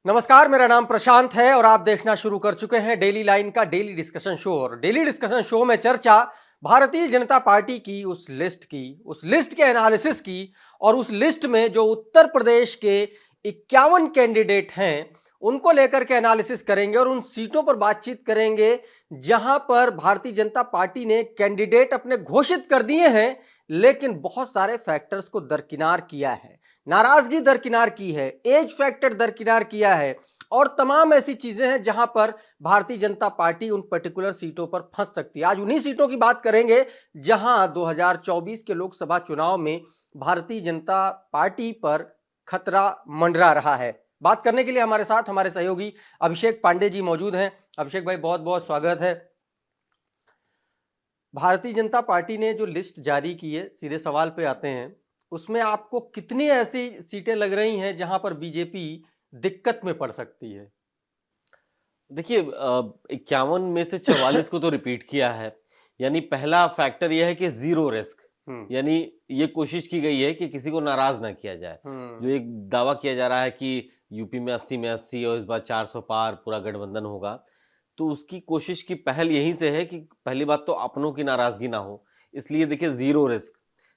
नमस्कार, मेरा नाम प्रशांत है और आप देखना शुरू कर चुके हैं डेली लाइन का डेली डिस्कशन शो। और डेली डिस्कशन शो में चर्चा भारतीय जनता पार्टी की उस लिस्ट के एनालिसिस की और उस लिस्ट में जो उत्तर प्रदेश के 51 कैंडिडेट हैं उनको लेकर के एनालिसिस करेंगे और उन सीटों पर बातचीत करेंगे जहां पर भारतीय जनता पार्टी ने कैंडिडेट अपने घोषित कर दिए हैं, लेकिन बहुत सारे फैक्टर्स को दरकिनार किया है, नाराजगी दरकिनार की है, एज फैक्टर दरकिनार किया है और तमाम ऐसी चीजें हैं जहां पर भारतीय जनता पार्टी उन पर्टिकुलर सीटों पर फंस सकती है। आज उन्हीं सीटों की बात करेंगे जहां 2024 के लोकसभा चुनाव में भारतीय जनता पार्टी पर खतरा मंडरा रहा है। बात करने के लिए हमारे साथ हमारे सहयोगी अभिषेक पांडे जी मौजूद हैं। अभिषेक भाई, बहुत बहुत स्वागत है। भारतीय जनता पार्टी ने जो लिस्ट जारी की है, सीधे सवाल पे आते हैं, उसमें आपको कितनी ऐसी सीटें लग रही हैं जहां पर बीजेपी दिक्कत में पड़ सकती है? देखिए 51 में से 44 को तो रिपीट किया है। यानी पहला फैक्टर यह है कि जीरो रिस्क, यानी ये कोशिश की गई है कि किसी को नाराज ना किया जाए। जो एक दावा किया जा रहा है कि यूपी में 80 में 80 और इस बार 400 पार पूरा गठबंधन होगा, तो उसकी कोशिश की पहल यहीं से है कि पहली बात तो अपनों की नाराजगी ना हो। इसलिए देखिए जीरो रिस्क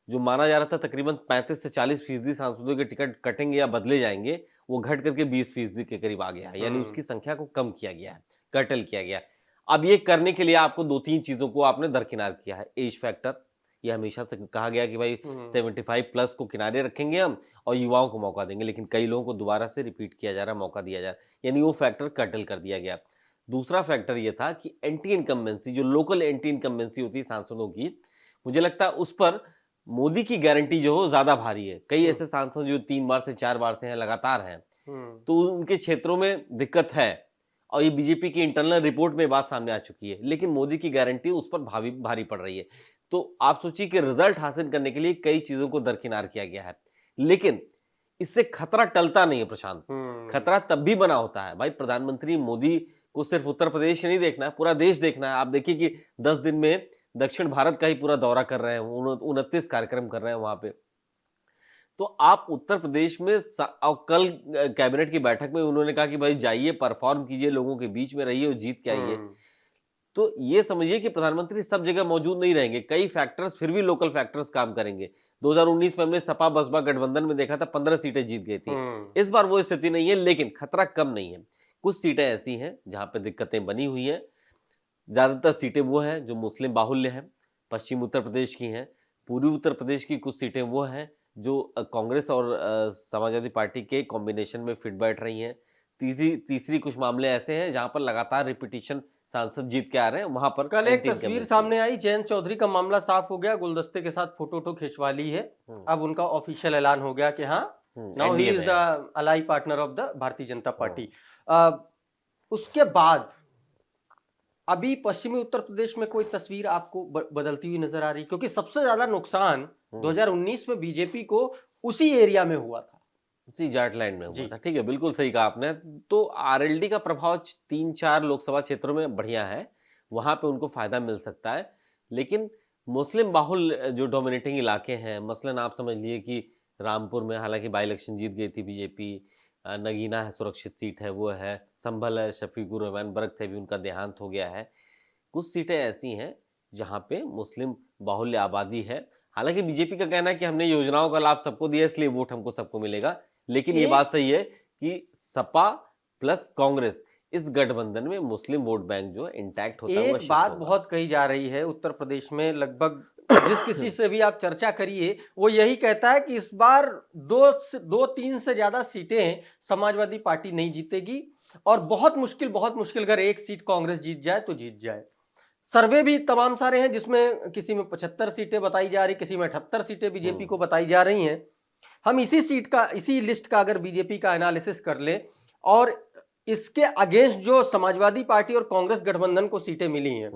जो माना जा रहा था, तकरीबन 35 से 40% सांसदों के टिकट कटेंगे या बदले जाएंगे, वो घट करके 20% के करीब आ गया है। यानी उसकी संख्या को कम किया गया है, कर्टल किया गया है। अब ये करने के लिए आपको दो तीन चीजों को आपने दरकिनार किया है। एज फैक्टर, ये हमेशा से कहा गया कि भाई 75 प्लस को किनारे रखेंगे हम और युवाओं को मौका देंगे, लेकिन कई लोगों को दोबारा से रिपीट किया जा रहा है, मौका दिया जा रहा है, यानी वो फैक्टर कर्टल कर दिया गया। दूसरा फैक्टर ये था कि एंटी इनकम्बेंसी, जो लोकल एंटी इनकम्बेंसी होती है सांसदों की, मुझे लगता है उस पर मोदी की गारंटी जो हो ज्यादा भारी है। कई ऐसे सांसद जो 3 बार से 4 बार से हैं, लगातार हैं, तो उनके क्षेत्रों में दिक्कत है और ये बीजेपी की इंटरनल रिपोर्ट में बात सामने आ चुकी है, लेकिन मोदी की गारंटी उस पर भारी पड़ रही है। तो आप सोचिए कि रिजल्ट हासिल करने के लिए कई चीजों को दरकिनार किया गया है, लेकिन इससे खतरा टलता नहीं है प्रशांत। खतरा तब भी बना होता है भाई, प्रधानमंत्री मोदी को सिर्फ उत्तर प्रदेश नहीं देखना है, पूरा देश देखना है। आप देखिए कि 10 दिन में दक्षिण भारत का ही पूरा दौरा कर रहे हैं, 29 कार्यक्रम कर रहे हैं वहां पे। तो आप उत्तर प्रदेश में कल कैबिनेट की बैठक में उन्होंने कहा कि भाई जाइए, परफॉर्म कीजिए, लोगों के बीच में रहिए और जीत के आइए। तो ये समझिए कि प्रधानमंत्री सब जगह मौजूद नहीं रहेंगे, कई फैक्टर्स, फिर भी लोकल फैक्टर्स काम करेंगे। 2019 में हमने सपा बसपा गठबंधन में देखा था, 15 सीटें जीत गई थी। इस बार वो स्थिति नहीं है, लेकिन खतरा कम नहीं है। कुछ सीटें ऐसी हैं जहां पे दिक्कतें बनी हुई हैं। ज्यादातर सीटें वो हैं जो मुस्लिम बाहुल्य हैं, पश्चिम उत्तर प्रदेश की हैं। पूर्वी उत्तर प्रदेश की कुछ सीटें वो हैं जो कांग्रेस और समाजवादी पार्टी के कॉम्बिनेशन में फिट बैठ रही हैं। तीसरी कुछ मामले ऐसे हैं जहां पर लगातार रिपीटिशन सांसद जीत के आ रहे हैं, वहां पर कल एक तस्वीर सामने आई, जयंत चौधरी का मामला साफ हो गया, गुलदस्ते के साथ फोटो खिंचवा ली है। अब उनका ऑफिशियल ऐलान हो गया कि हाँ, now he is the ally partner of the Bharatiya Janata party. उसके बाद अभी पश्चिमी उत्तर प्रदेश में कोई तस्वीर आपको बदलती हुई नजर आ रही? क्योंकि सबसे ज्यादा नुकसान 2019 में बीजेपी को उसी एरिया में हुआ था, उसी जाटलैंड में हुआ था। ठीक है, बिल्कुल सही कहा आपने। तो आरएलडी का प्रभाव 3-4 लोकसभा क्षेत्रों में बढ़िया है, वहां पे उनको फायदा मिल सकता है। लेकिन मुस्लिम बाहुल जो डोमिनेटिंग इलाके हैं, मसलन आप समझ लिए कि रामपुर में हालांकि बाई इलेक्शन जीत गई थी बीजेपी, नगीना है, सुरक्षित सीट है, वो है। संभल है, शफीकुर रहमान बर्क थे, भी उनका देहांत हो गया है। कुछ सीटें ऐसी हैं जहां पे मुस्लिम बाहुल्य आबादी है। हालांकि बीजेपी का कहना है कि हमने योजनाओं का लाभ सबको दिया, इसलिए वोट हमको सबको मिलेगा, लेकिन ये बात सही है कि सपा प्लस कांग्रेस, इस गठबंधन में मुस्लिम वोट बैंक जो इंटैक्ट होता है। एक बात बहुत कही जा रही है उत्तर प्रदेश में, लगभग जिस किसी से भी आप चर्चा करिए वो यही कहता है कि इस बार 2-3 से ज्यादा सीटें समाजवादी पार्टी नहीं जीतेगी और बहुत मुश्किल अगर एक सीट कांग्रेस जीत जाए तो जीत जाए। सर्वे भी तमाम सारे हैं जिसमें किसी में 75 सीटें बताई जा रही, किसी में 78 सीटें बीजेपी को बताई जा रही हैं। हम इसी लिस्ट का अगर बीजेपी का एनालिसिस कर लें और इसके अगेंस्ट जो समाजवादी पार्टी और कांग्रेस गठबंधन को सीटें मिली हैं,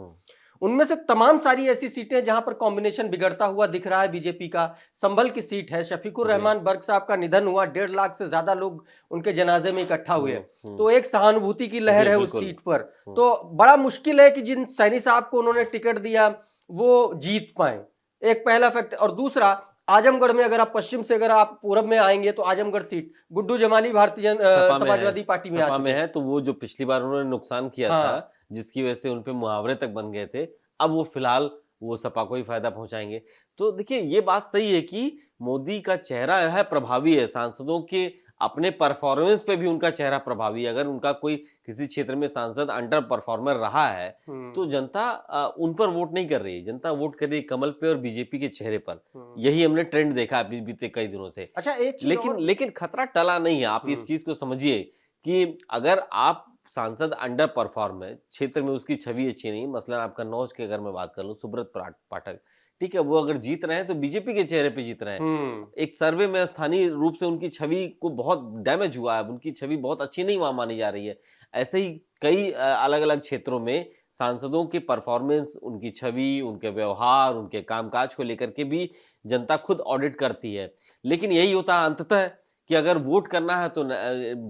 उनमें से तमाम सारी ऐसी सीटें जहां पर कॉम्बिनेशन बिगड़ता हुआ दिख रहा है बीजेपी का। संभल की सीट है, शफीकुर रहमान बर्क साहब का निधन हुआ, 1.5 लाख से ज्यादा लोग उनके जनाजे में इकट्ठा हुए, तो एक सहानुभूति की लहर है उस सीट पर। तो बड़ा मुश्किल है कि जिन सैनी साहब को उन्होंने टिकट दिया वो जीत पाए, एक पहला फैक्टर। और दूसरा, आजमगढ़ में अगर आप पश्चिम से अगर आप पूरब में आएंगे तो आजमगढ़ सीट गुड्डू जमाली समाजवादी पार्टी में आ सपा चुके में हैं। है, तो वो जो पिछली बार उन्होंने नुकसान किया हाँ। था, जिसकी वजह से उन पे मुहावरे तक बन गए थे, अब वो फिलहाल वो सपा को ही फायदा पहुंचाएंगे। तो देखिए ये बात सही है कि मोदी का चेहरा है, प्रभावी है, सांसदों के अपने परफॉर्मेंस पे भी उनका चेहरा प्रभावी है। अगर उनका कोई किसी क्षेत्र में सांसद अंडर परफॉर्मर रहा है तो जनता उन पर वोट नहीं कर रही, जनता वोट कर रही कमल पे और बीजेपी के चेहरे पर। यही हमने ट्रेंड देखा अभी बीते कई दिनों से। अच्छा, एक चीज और... लेकिन खतरा टला नहीं है। आप इस चीज को समझिए कि अगर आप सांसद अंडर परफॉर्म है, क्षेत्र में उसकी छवि अच्छी नहीं, मसलन आपका कन्नौज की अगर मैं बात कर लूं, सुब्रत पाठक, ठीक है, वो अगर जीत रहे हैं तो बीजेपी के चेहरे पे जीत रहे हैं। एक सर्वे में स्थानीय रूप से उनकी छवि को बहुत डैमेज हुआ है, उनकी छवि बहुत अच्छी नहीं वहां मानी जा रही है। ऐसे ही कई अलग अलग क्षेत्रों में सांसदों की परफॉर्मेंस, उनकी छवि, उनके व्यवहार, उनके कामकाज को लेकर के भी जनता खुद ऑडिट करती है। लेकिन यही होता है अंततः कि अगर वोट करना है तो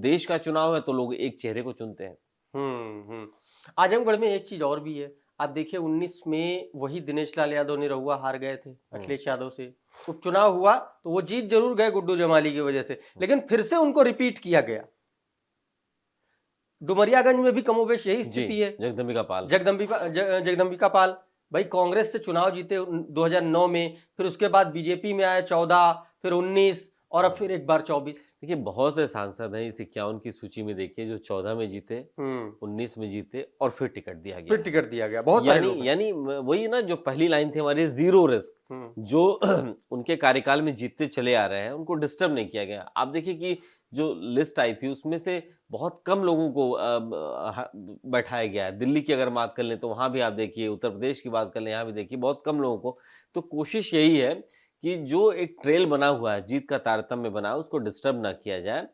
देश का चुनाव है तो लोग एक चेहरे को चुनते हैं। आजमगढ़ में एक चीज और भी है, आप देखिए 19 में वही दिनेश लाल यादव निरहुआ हार गए थे अखिलेश यादव से। उपचुनाव हुआ तो वो जीत जरूर गए गुड्डू जमाली की वजह से, लेकिन फिर से उनको रिपीट किया गया। डुमरियागंज में भी कमोबेश यही स्थिति है। जगदम्बिका पाल भाई कांग्रेस से चुनाव जीते 2009 में, फिर उसके बाद बीजेपी में आए 14, फिर 19 और अब फिर एक बार 24। देखिए बहुत से सांसद हैं इस 51 की सूची में, देखिए जो 14 में जीते, 19 में जीते और फिर टिकट दिया गया। बहुत सारे लोग यानी वही ना जो पहली लाइन थी हमारी, जीरो रिस्क, जो उनके कार्यकाल में जीतते चले आ रहे हैं उनको डिस्टर्ब नहीं किया गया। आप देखिए कि जो लिस्ट आई थी उसमें से बहुत कम लोगों को बैठाया गया है। दिल्ली की अगर बात कर लें तो वहां भी आप देखिए, उत्तर प्रदेश की बात कर लें यहाँ भी देखिए बहुत कम लोगों को। तो कोशिश यही है कि जो एक ट्रेल बना हुआ है, जीत का तारतम्य बना है, उसको डिस्टर्ब ना किया जाए।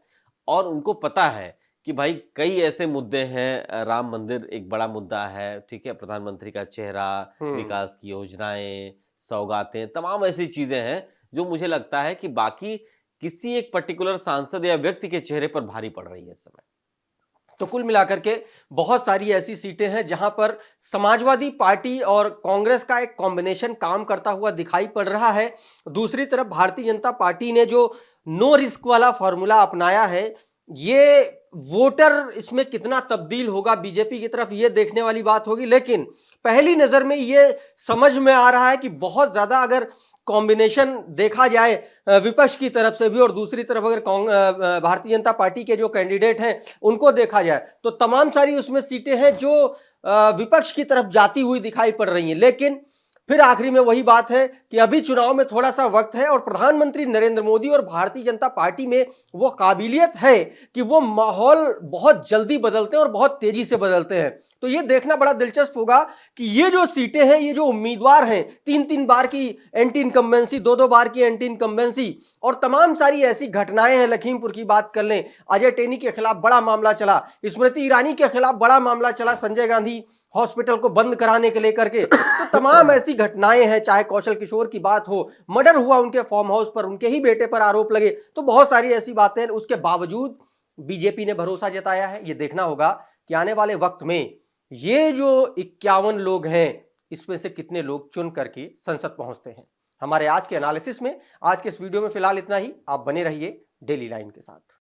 और उनको पता है कि भाई कई ऐसे मुद्दे हैं, राम मंदिर एक बड़ा मुद्दा है, ठीक है, प्रधानमंत्री का चेहरा, विकास की योजनाएं, सौगातें, तमाम ऐसी चीजें हैं जो मुझे लगता है कि बाकी किसी एक पर्टिकुलर सांसद या व्यक्ति के चेहरे पर भारी पड़ रही है इस समय। तो कुल मिलाकर के बहुत सारी ऐसी सीटें हैं जहां पर समाजवादी पार्टी और कांग्रेस का एक कॉम्बिनेशन काम करता हुआ दिखाई पड़ रहा है। दूसरी तरफ भारतीय जनता पार्टी ने जो नो रिस्क वाला फॉर्मूला अपनाया है, ये वोटर इसमें कितना तब्दील होगा बीजेपी की तरफ, ये देखने वाली बात होगी। लेकिन पहली नजर में ये समझ में आ रहा है कि बहुत ज्यादा अगर कॉम्बिनेशन देखा जाए विपक्ष की तरफ से भी और दूसरी तरफ अगर भारतीय जनता पार्टी के जो कैंडिडेट हैं उनको देखा जाए तो तमाम सारी उसमें सीटें हैं जो विपक्ष की तरफ जाती हुई दिखाई पड़ रही हैं। लेकिन फिर आखिरी में वही बात है कि अभी चुनाव में थोड़ा सा वक्त है और प्रधानमंत्री नरेंद्र मोदी और भारतीय जनता पार्टी में वो काबिलियत है कि वो माहौल बहुत जल्दी बदलते हैं और बहुत तेजी से बदलते हैं। तो ये देखना बड़ा दिलचस्प होगा कि ये जो सीटें हैं, ये जो उम्मीदवार हैं, 3-3 बार की एंटी इनकम्बेंसी, 2-2 बार की एंटी इनकम्बेंसी और तमाम सारी ऐसी घटनाएं हैं। लखीमपुर की बात कर लें, अजय टेनी के खिलाफ बड़ा मामला चला, स्मृति ईरानी के खिलाफ बड़ा मामला चला संजय गांधी हॉस्पिटल को बंद कराने के लेकर के। तो तमाम ऐसी घटनाएं हैं, चाहे कौशल किशोर की बात हो, मर्डर हुआ उनके फार्म हाउस पर, उनके ही बेटे पर आरोप लगे, तो बहुत सारी ऐसी बातें हैं। उसके बावजूद बीजेपी ने भरोसा जताया है। ये देखना होगा कि आने वाले वक्त में ये जो 51 लोग हैं इसमें से कितने लोग चुन करके संसद पहुंचते हैं। हमारे आज के एनालिसिस में, आज के इस वीडियो में फिलहाल इतना ही। आप बने रहिए डेली लाइन के साथ।